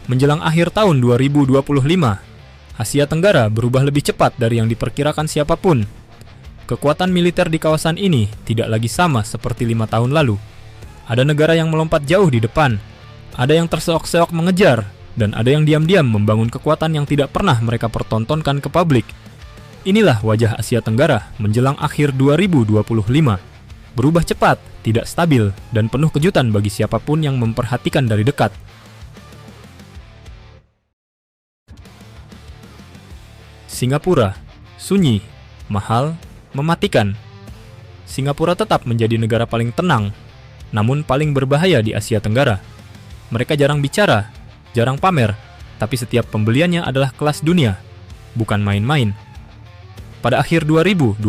Menjelang akhir tahun 2025, Asia Tenggara berubah lebih cepat dari yang diperkirakan siapapun. Kekuatan militer di kawasan ini tidak lagi sama seperti 5 tahun lalu. Ada negara yang melompat jauh di depan, ada yang terseok-seok mengejar, dan ada yang diam-diam membangun kekuatan yang tidak pernah mereka pertontonkan ke publik. Inilah wajah Asia Tenggara menjelang akhir 2025. Berubah cepat, tidak stabil, dan penuh kejutan bagi siapapun yang memperhatikan dari dekat. Singapura, sunyi, mahal, mematikan. Singapura tetap menjadi negara paling tenang, namun paling berbahaya di Asia Tenggara. Mereka jarang bicara, jarang pamer, tapi setiap pembeliannya adalah kelas dunia, bukan main-main. Pada akhir 2025,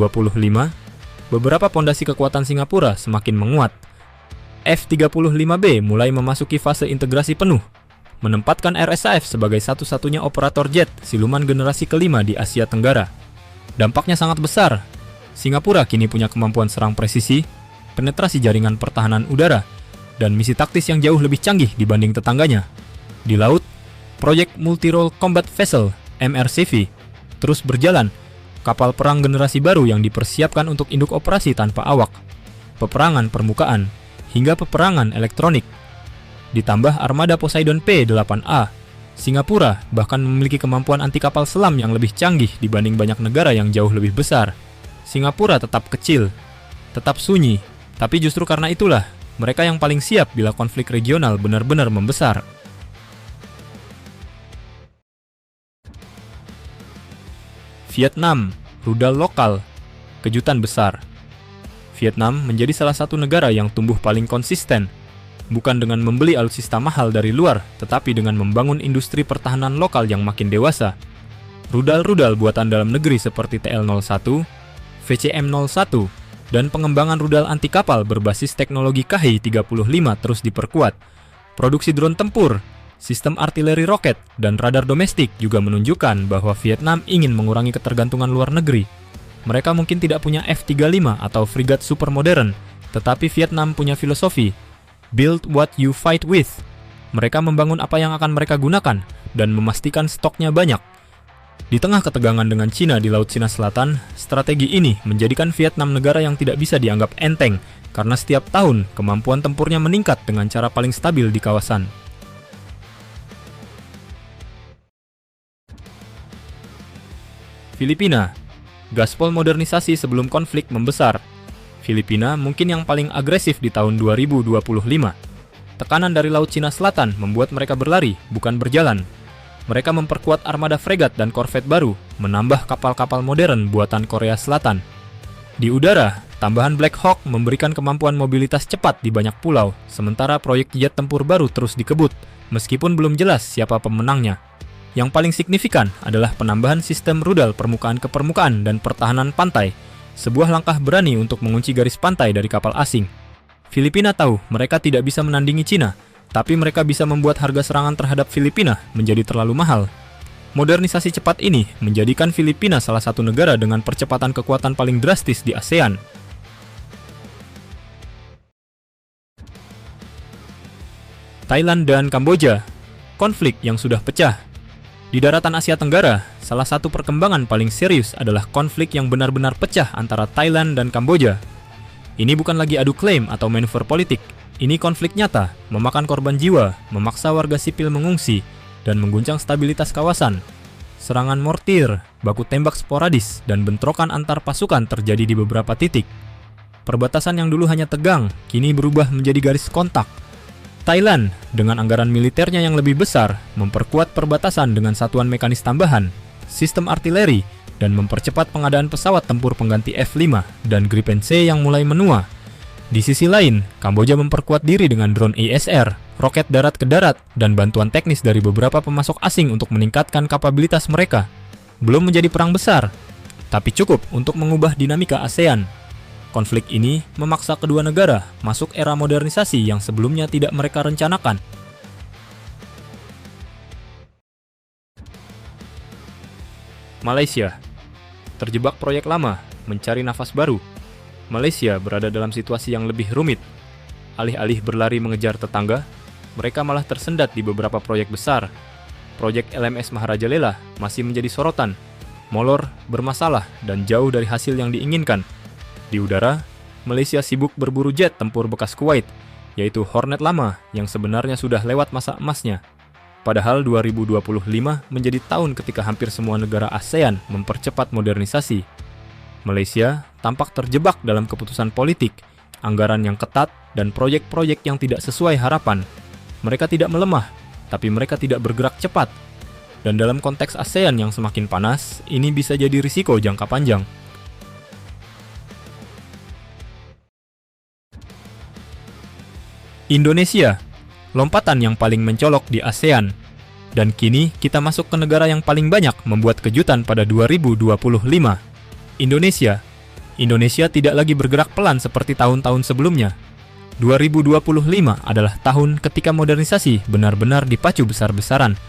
beberapa pondasi kekuatan Singapura semakin menguat. F-35B mulai memasuki fase integrasi penuh, menempatkan RSAF sebagai satu-satunya operator jet siluman generasi kelima di Asia Tenggara. Dampaknya sangat besar. Singapura kini punya kemampuan serang presisi, penetrasi jaringan pertahanan udara, dan misi taktis yang jauh lebih canggih dibanding tetangganya. Di laut, proyek Multi-Role Combat Vessel (MRCV) terus berjalan, kapal perang generasi baru yang dipersiapkan untuk induk operasi tanpa awak, peperangan permukaan, hingga peperangan elektronik. Ditambah armada Poseidon P-8A, Singapura bahkan memiliki kemampuan anti kapal selam yang lebih canggih dibanding banyak negara yang jauh lebih besar. Singapura tetap kecil, tetap sunyi, tapi justru karena itulah mereka yang paling siap bila konflik regional benar-benar membesar. Vietnam, rudal lokal, kejutan besar. Vietnam menjadi salah satu negara yang tumbuh paling konsisten, bukan dengan membeli alutsista mahal dari luar, tetapi dengan membangun industri pertahanan lokal yang makin dewasa. Rudal-rudal buatan dalam negeri seperti TL-01, VCM-01, dan pengembangan rudal anti kapal berbasis teknologi KH-35 terus diperkuat. Produksi drone tempur, sistem artileri roket, dan radar domestik juga menunjukkan bahwa Vietnam ingin mengurangi ketergantungan luar negeri. Mereka mungkin tidak punya F-35 atau frigat super modern, tetapi Vietnam punya filosofi Build what you fight with. Mereka membangun apa yang akan mereka gunakan dan memastikan stoknya banyak. Di tengah ketegangan dengan Cina di Laut Cina Selatan, strategi ini menjadikan Vietnam negara yang tidak bisa dianggap enteng karena setiap tahun kemampuan tempurnya meningkat dengan cara paling stabil di kawasan. Filipina, gaspol modernisasi sebelum konflik membesar. Filipina mungkin yang paling agresif di tahun 2025. Tekanan dari Laut Cina Selatan membuat mereka berlari, bukan berjalan. Mereka memperkuat armada fregat dan korvet baru, menambah kapal-kapal modern buatan Korea Selatan. Di udara, tambahan Black Hawk memberikan kemampuan mobilitas cepat di banyak pulau, sementara proyek jet tempur baru terus dikebut, meskipun belum jelas siapa pemenangnya. Yang paling signifikan adalah penambahan sistem rudal permukaan ke permukaan dan pertahanan pantai, sebuah langkah berani untuk mengunci garis pantai dari kapal asing. Filipina tahu mereka tidak bisa menandingi Cina, tapi mereka bisa membuat harga serangan terhadap Filipina menjadi terlalu mahal. Modernisasi cepat ini menjadikan Filipina salah satu negara dengan percepatan kekuatan paling drastis di ASEAN. Thailand dan Kamboja, konflik yang sudah pecah. Di daratan Asia Tenggara, salah satu perkembangan paling serius adalah konflik yang benar-benar pecah antara Thailand dan Kamboja. Ini bukan lagi adu klaim atau manuver politik. Ini konflik nyata, memakan korban jiwa, memaksa warga sipil mengungsi, dan mengguncang stabilitas kawasan. Serangan mortir, baku tembak sporadis, dan bentrokan antar pasukan terjadi di beberapa titik. Perbatasan yang dulu hanya tegang, kini berubah menjadi garis kontak. Thailand, dengan anggaran militernya yang lebih besar, memperkuat perbatasan dengan satuan mekanis tambahan, sistem artileri, dan mempercepat pengadaan pesawat tempur pengganti F-5 dan Gripen C yang mulai menua. Di sisi lain, Kamboja memperkuat diri dengan drone ASR, roket darat ke darat, dan bantuan teknis dari beberapa pemasok asing untuk meningkatkan kapabilitas mereka. Belum menjadi perang besar, tapi cukup untuk mengubah dinamika ASEAN. Konflik ini memaksa kedua negara masuk era modernisasi yang sebelumnya tidak mereka rencanakan. Malaysia, terjebak proyek lama, mencari nafas baru. Malaysia berada dalam situasi yang lebih rumit. Alih-alih berlari mengejar tetangga, mereka malah tersendat di beberapa proyek besar, proyek LMS Maharajalela masih menjadi sorotan, molor, bermasalah, dan jauh dari hasil yang diinginkan. Di udara, Malaysia sibuk berburu jet tempur bekas Kuwait, yaitu Hornet lama yang sebenarnya sudah lewat masa emasnya. Padahal 2025 menjadi tahun ketika hampir semua negara ASEAN mempercepat modernisasi. Malaysia tampak terjebak dalam keputusan politik, anggaran yang ketat, dan proyek-proyek yang tidak sesuai harapan. Mereka tidak melemah, tapi mereka tidak bergerak cepat. Dan dalam konteks ASEAN yang semakin panas, ini bisa jadi risiko jangka panjang. Indonesia, lompatan yang paling mencolok di ASEAN. Dan kini kita masuk ke negara yang paling banyak membuat kejutan pada 2025. Indonesia tidak lagi bergerak pelan seperti tahun-tahun sebelumnya. 2025 adalah tahun ketika modernisasi benar-benar dipacu besar-besaran.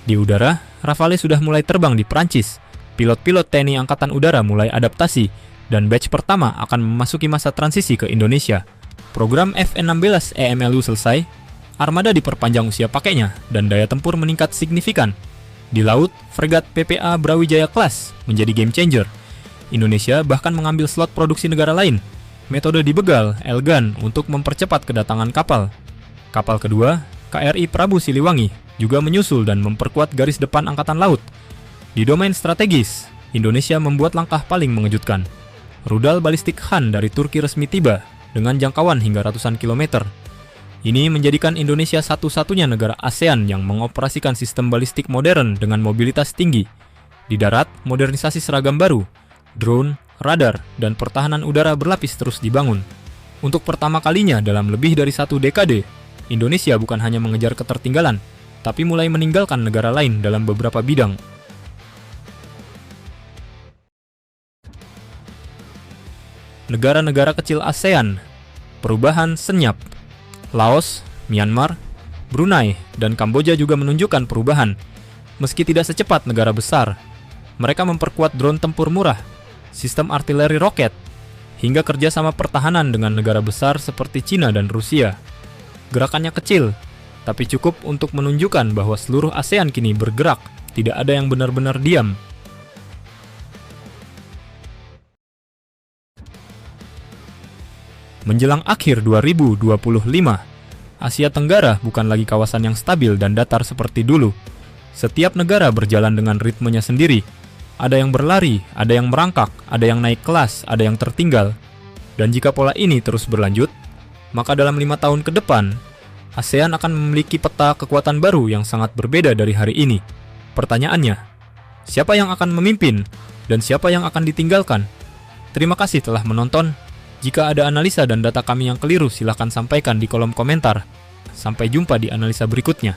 Di udara, Rafale sudah mulai terbang di Prancis. Pilot-pilot TNI Angkatan Udara mulai adaptasi, dan batch pertama akan memasuki masa transisi ke Indonesia. Program FN-16 EMLU selesai, armada diperpanjang usia pakainya, dan daya tempur meningkat signifikan. Di laut, fregat PPA Brawijaya Class menjadi game changer. Indonesia bahkan mengambil slot produksi negara lain. Metode dibegal, Elgan, untuk mempercepat kedatangan kapal. Kapal kedua, KRI Prabu Siliwangi, juga menyusul dan memperkuat garis depan Angkatan Laut. Di domain strategis, Indonesia membuat langkah paling mengejutkan. Rudal balistik Han dari Turki resmi tiba, dengan jangkauan hingga ratusan kilometer. Ini menjadikan Indonesia satu-satunya negara ASEAN yang mengoperasikan sistem balistik modern dengan mobilitas tinggi. Di darat, modernisasi seragam baru, drone, radar, dan pertahanan udara berlapis terus dibangun. Untuk pertama kalinya dalam lebih dari 1 dekade, Indonesia bukan hanya mengejar ketertinggalan, tapi mulai meninggalkan negara lain dalam beberapa bidang. Negara-negara kecil ASEAN, perubahan senyap. Laos, Myanmar, Brunei, dan Kamboja juga menunjukkan perubahan. Meski tidak secepat negara besar, mereka memperkuat drone tempur murah, sistem artileri roket, hingga kerjasama pertahanan dengan negara besar seperti Cina dan Rusia. Gerakannya kecil, tapi cukup untuk menunjukkan bahwa seluruh ASEAN kini bergerak, tidak ada yang benar-benar diam. Menjelang akhir 2025, Asia Tenggara bukan lagi kawasan yang stabil dan datar seperti dulu. Setiap negara berjalan dengan ritmenya sendiri. Ada yang berlari, ada yang merangkak, ada yang naik kelas, ada yang tertinggal. Dan jika pola ini terus berlanjut, maka dalam 5 tahun ke depan, ASEAN akan memiliki peta kekuatan baru yang sangat berbeda dari hari ini. Pertanyaannya, siapa yang akan memimpin dan siapa yang akan ditinggalkan? Terima kasih telah menonton. Jika ada analisa dan data kami yang keliru, silahkan sampaikan di kolom komentar. Sampai jumpa di analisa berikutnya.